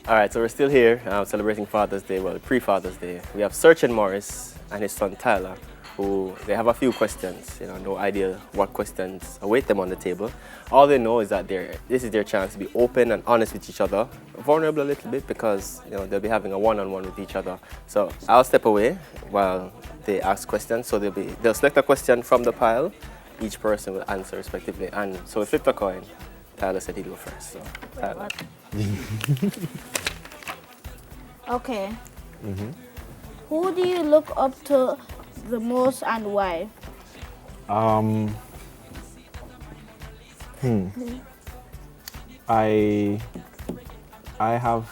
All right, so we're still here celebrating Father's Day, well, pre-Father's Day. We have Serch and Morris and his son Tyler, who they have a few questions. No idea what questions await them on the table. All they know is that this is their chance to be open and honest with each other, vulnerable a little bit because they'll be having a one-on-one with each other. So I'll step away while they ask questions. So they'll select a question from the pile. Each person will answer respectively, and so we flipped a coin. Tyler said he'd go first. So Tyler. Okay. Who do you look up to the most and why? I have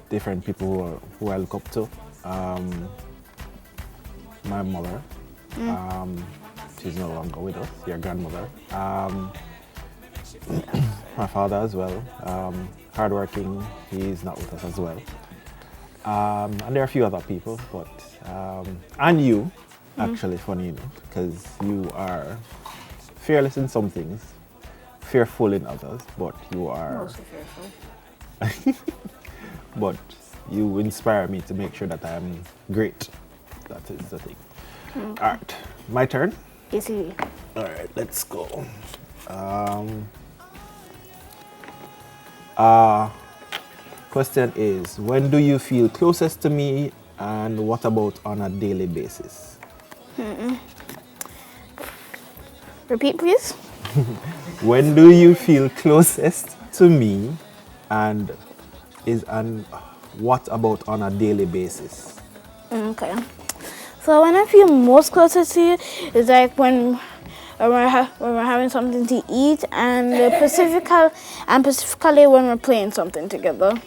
different people who I look up to. My mother, she's no longer with us, your grandmother. My father as well, hardworking, he's not with us as well. And there are a few other people, but, and you, actually, funny enough, because you are fearless in some things, fearful in others, but you are... Mostly fearful. But you inspire me to make sure that I'm great. That is the thing. All right, my turn? Yes, he. All right, let's go. Question is, when do you feel closest to me, and what about on a daily basis? Repeat, please. When do you feel closest to me, and what about on a daily basis? Okay. So when I feel most closest to you is like when we're having something to eat, and specifically when we're playing something together.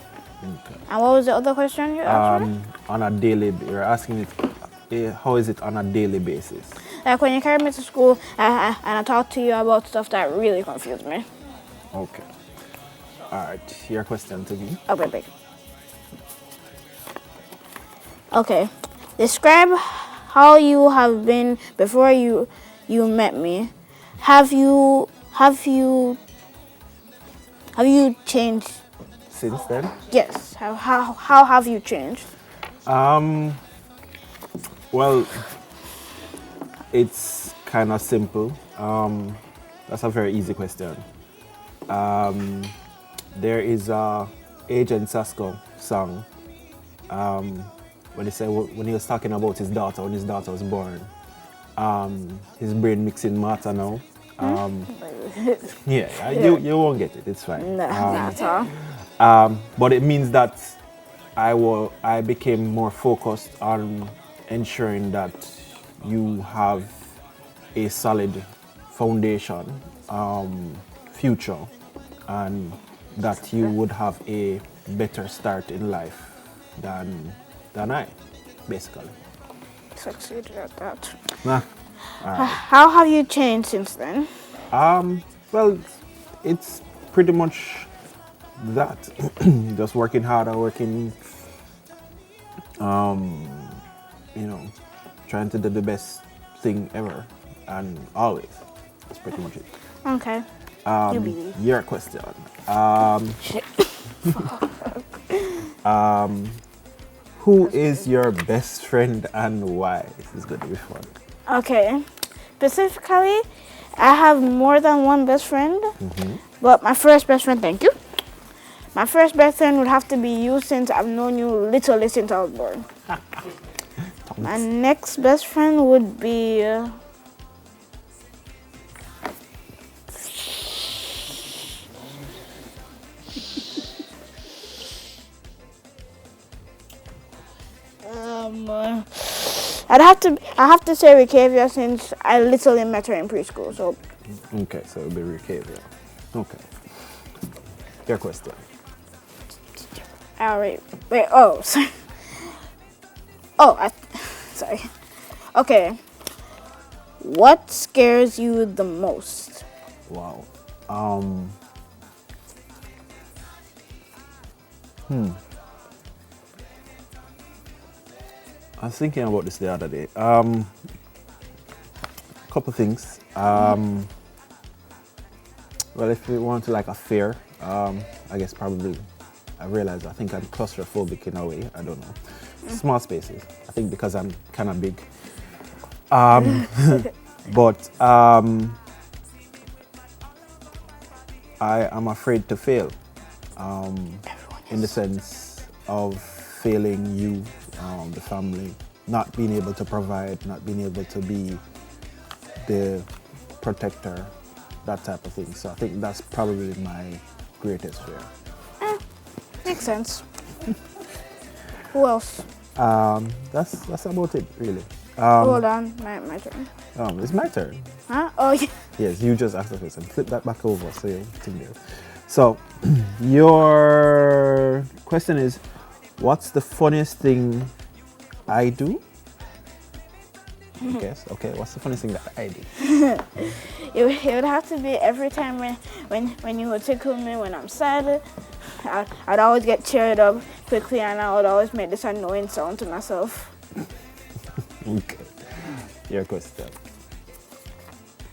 Okay. And what was the other question you asked me? On a daily, you're asking it, how is it on a daily basis? Like when you carry me to school and I talk to you about stuff that really confuse me. Okay. All right, your question to me. Okay, big. Okay. Describe how you have been before you met me. Have you changed? Since then? Yes. How have you changed? Well, it's kind of simple. That's a very easy question. There is a Agent Sasko song when he was talking about his daughter, when his daughter was born. His brain mixing matter now. Yeah, you won't get it, it's fine. No, not at all. But it means that I became more focused on ensuring that you have a solid foundation, future, and that you would have a better start in life than I, basically. Succeeded at that. Nah. How have you changed since then? Well, it's pretty much that. Just working harder, trying to do the best thing ever and always. That's pretty much it. Okay. You believe. Your question. Who is your best friend and why? This is going to be fun. Okay. Specifically, I have more than one best friend, but my first best friend, thank you. My first best friend would have to be you since I've known you literally since I was born. My next best friend would be... I have to say Ricavia since I literally met her in preschool. So. Okay, so it'll be Ricavia. Okay. Your question. Wait. Oh, sorry. Sorry. Okay. What scares you the most? Wow. I was thinking about this the other day. Couple things. Well, if you want to like a fear, I guess probably I realized I think I'm claustrophobic in a way. I don't know. Small spaces. I think because I'm kind of big. But I am afraid to fail. In the sense of failing you, the family, not being able to provide, not being able to be the protector, that type of thing. So I think that's probably my greatest fear. Makes sense. Who else? That's about it, really. Hold on, my turn. It's my turn. Huh? Oh, yeah. Yes, you just asked the question. Flip that back over so you're sitting there. So, your question is, what's the funniest thing I do? Yes. Okay. What's the funniest thing that I do? It would have to be every time when you would tickle me when I'm sad. I'd always get cheered up quickly, and I would always make this annoying sound to myself. Okay. Your question.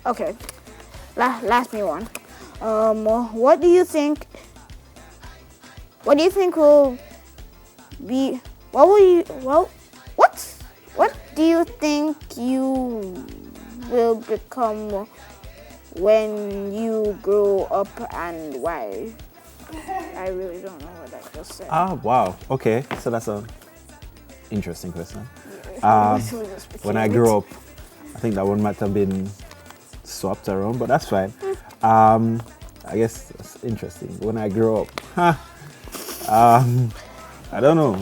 Okay. Last me one. What do you think will be? What do you think you will become when you grow up, and why? I really don't know what I just said. Wow. Okay. So that's a interesting question. Just When I grew up, I think that one might have been swapped around, but that's fine. I guess that's interesting. When I grew up, I don't know.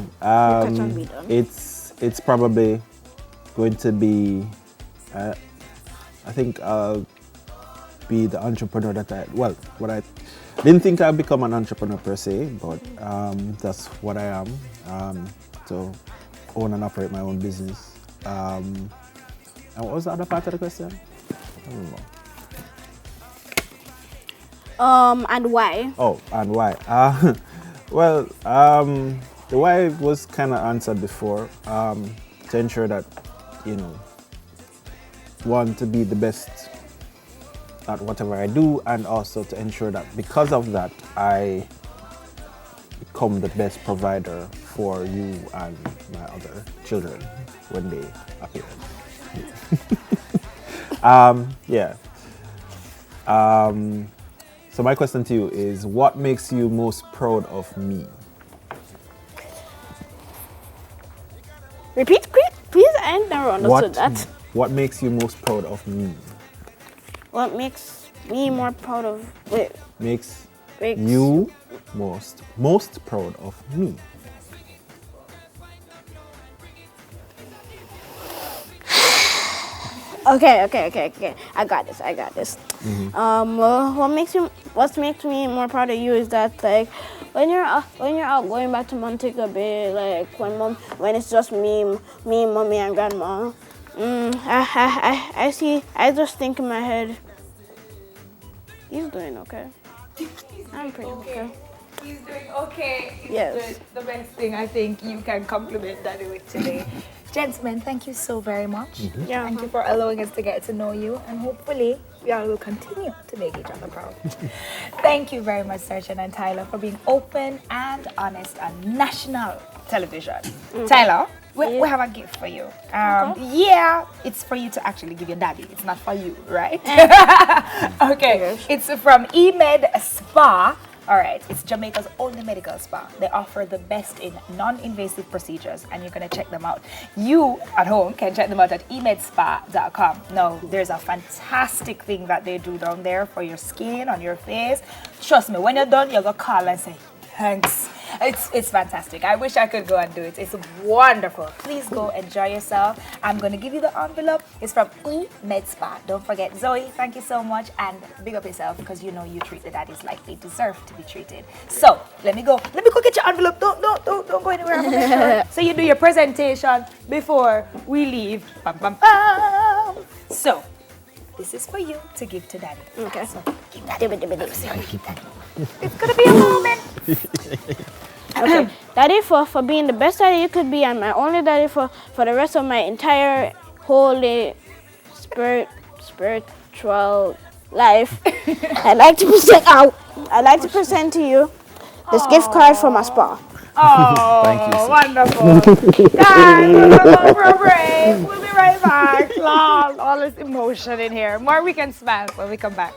It's probably going to be. I think I'll be the entrepreneur that I didn't think I'd become an entrepreneur per se, but that's what I am. To own and operate my own business. And what was the other part of the question? I don't know. And why? Oh, and why? Well, the why was kind of answered before. To ensure that, one, to be the best at whatever I do, and also to ensure that because of that, I become the best provider for you and my other children when they appear. Yeah. So my question to you is, what makes you most proud of me? Repeat, please. I never understood that. What makes you most proud of me? What makes me more proud of? Makes you most proud of me? Okay. I got this. What makes me more proud of you is that, like, when you're out going back to Montego Bay, like when it's just me, mommy, and grandma. I just think in my head, he's doing okay. I'm pretty okay. He's doing okay. Yes. The best thing I think you can compliment Daddy with today. Gentlemen, thank you so very much. Yeah. Thank you for allowing us to get to know you, and hopefully we all will continue to make each other proud. Thank you very much, Sergeant and Tyler, for being open and honest on national television. Tyler, we have a gift for you. Yeah, it's for you to actually give your daddy. It's not for you, right? Okay. It's from EMed Spa. All right, it's Jamaica's only medical spa. They offer the best in non-invasive procedures, and you're gonna check them out. You at home can check them out at emedspa.com. Now, there's a fantastic thing that they do down there for your skin, on your face. Trust me, when you're done, you're gonna call and say, thanks. It's fantastic. I wish I could go and do it. It's wonderful. Please go enjoy yourself. I'm going to give you the envelope. It's from eMedSpa. Don't forget, Zoe, thank you so much. And big up yourself, because you know you treat the daddies like they deserve to be treated. So let me go get your envelope. Don't go anywhere. I'm gonna make sure. So you do your presentation before we leave. Bam, bam, bam. So this is for you to give to daddy. Okay. So keep that. Keep that. It's going to be a moment. Okay, Daddy, for being the best daddy you could be, and my only daddy for the rest of my entire holy spiritual life. I'd like to present to you This gift card from a spa. Oh, Thank you, sir. wonderful. Guys, we're going to go for a break. We'll be right back. All this emotion in here. More Weekend Smash when we come back.